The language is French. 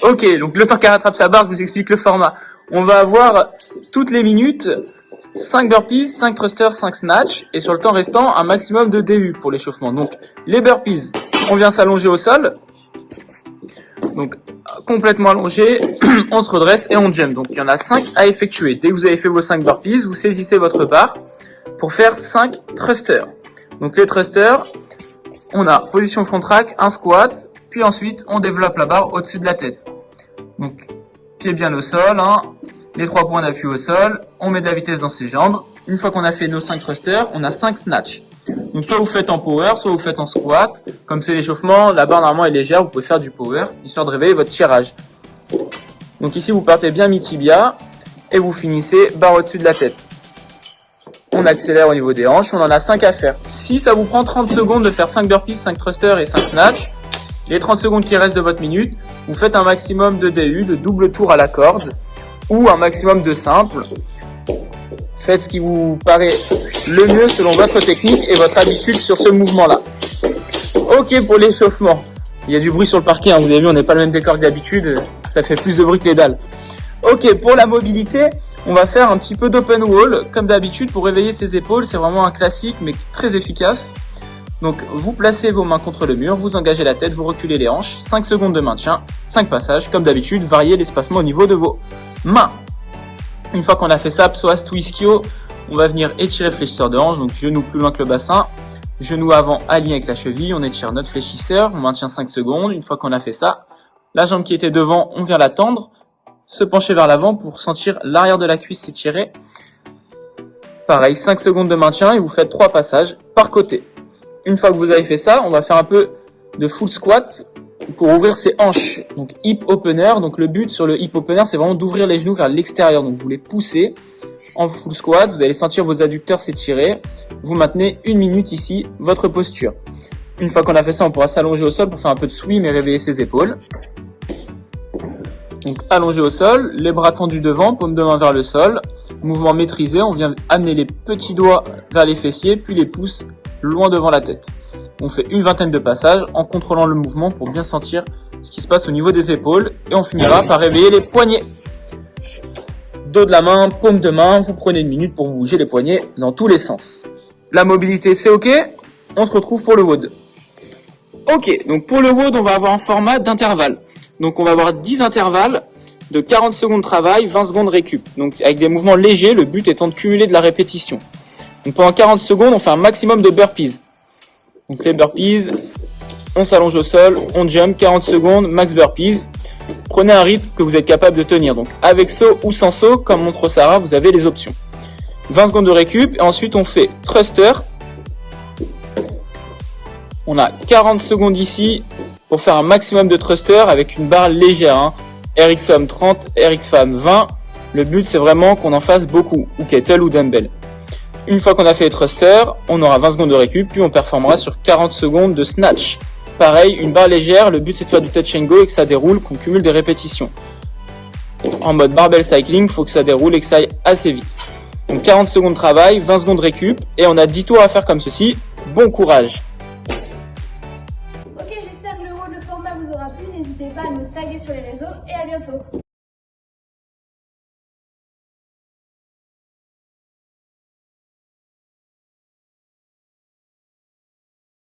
Ok, donc le temps qu'elle rattrape sa barre, je vous explique le format. On va avoir toutes les minutes 5 burpees, 5 thrusters, 5 snatch, et sur le temps restant, un maximum de DU pour l'échauffement. Donc, les burpees, on vient s'allonger au sol. Donc, complètement allongé, on se redresse et on jump. Donc, il y en a 5 à effectuer. Dès que vous avez fait vos 5 burpees, vous saisissez votre barre pour faire 5 thrusters. Donc, les thrusters, on a position front rack, un squat, puis ensuite, on développe la barre au-dessus de la tête. Donc, pied bien au sol, hein. Les 3 points d'appui au sol, on met de la vitesse dans ses jambes. Une fois qu'on a fait nos 5 thrusters, on a 5 snatch. Donc soit vous faites en power, soit vous faites en squat. Comme c'est l'échauffement, la barre normalement est légère, vous pouvez faire du power, histoire de réveiller votre tirage. Donc ici vous partez bien mi-tibia, et vous finissez barre au-dessus de la tête. On accélère au niveau des hanches, on en a 5 à faire. Si ça vous prend 30 secondes de faire 5 burpees, 5 thrusters et 5 snatch, les 30 secondes qui restent de votre minute, vous faites un maximum de DU, de double tour à la corde, ou un maximum de simple. Faites ce qui vous paraît le mieux selon votre technique et votre habitude sur ce mouvement-là. Ok pour l'échauffement. Il y a du bruit sur le parquet, hein. Vous avez vu, on n'est pas le même décor que d'habitude, ça fait plus de bruit que les dalles. Ok, pour la mobilité, on va faire un petit peu d'open wall, comme d'habitude, pour réveiller ses épaules. C'est vraiment un classique, mais très efficace. Donc, vous placez vos mains contre le mur, vous engagez la tête, vous reculez les hanches, 5 secondes de maintien, 5 passages, comme d'habitude, variez l'espacement au niveau de vos mains. Une fois qu'on a fait ça, psoas to ischio, on va venir étirer fléchisseur de hanche, donc genou plus loin que le bassin, genou avant aligné avec la cheville, on étire notre fléchisseur, on maintient 5 secondes. Une fois qu'on a fait ça, la jambe qui était devant, on vient la tendre, se pencher vers l'avant pour sentir l'arrière de la cuisse s'étirer. Pareil, 5 secondes de maintien et vous faites 3 passages par côté. Une fois que vous avez fait ça, on va faire un peu de full squat pour ouvrir ses hanches. Donc hip opener, donc le but sur le hip opener, c'est vraiment d'ouvrir les genoux vers l'extérieur. Donc vous les poussez en full squat, vous allez sentir vos adducteurs s'étirer. Vous maintenez 1 minute ici votre posture. Une fois qu'on a fait ça, on pourra s'allonger au sol pour faire un peu de swim et réveiller ses épaules. Donc allongé au sol, les bras tendus devant, paume de main vers le sol. Mouvement maîtrisé, on vient amener les petits doigts vers les fessiers, puis les pouces loin devant la tête. On fait une vingtaine de passages en contrôlant le mouvement pour bien sentir ce qui se passe au niveau des épaules. Et on finira par réveiller les poignets. Dos de la main, paume de main, vous prenez 1 minute pour bouger les poignets dans tous les sens. La mobilité c'est ok, on se retrouve pour le WOD. Ok, donc pour le WOD on va avoir un format d'intervalle. Donc on va avoir 10 intervalles de 40 secondes de travail, 20 secondes récup. Donc avec des mouvements légers, le but étant de cumuler de la répétition. Donc pendant 40 secondes, on fait un maximum de burpees. Donc les burpees, on s'allonge au sol, on jump, 40 secondes, max burpees. Prenez un rythme que vous êtes capable de tenir. Donc avec saut ou sans saut, comme montre Sarah, vous avez les options. 20 secondes de récup, et ensuite on fait thruster. On a 40 secondes ici pour faire un maximum de thruster avec une barre légère. Hein. RX homme 30, RX femme 20. Le but c'est vraiment qu'on en fasse beaucoup, ou kettle ou dumbbell. Une fois qu'on a fait les thrusters, on aura 20 secondes de récup, puis on performera sur 40 secondes de snatch. Pareil, une barre légère, le but c'est de faire du touch and go et que ça déroule, qu'on cumule des répétitions. En mode barbell cycling, il faut que ça déroule et que ça aille assez vite. Donc 40 secondes de travail, 20 secondes de récup, et on a 10 tours à faire comme ceci. Bon courage!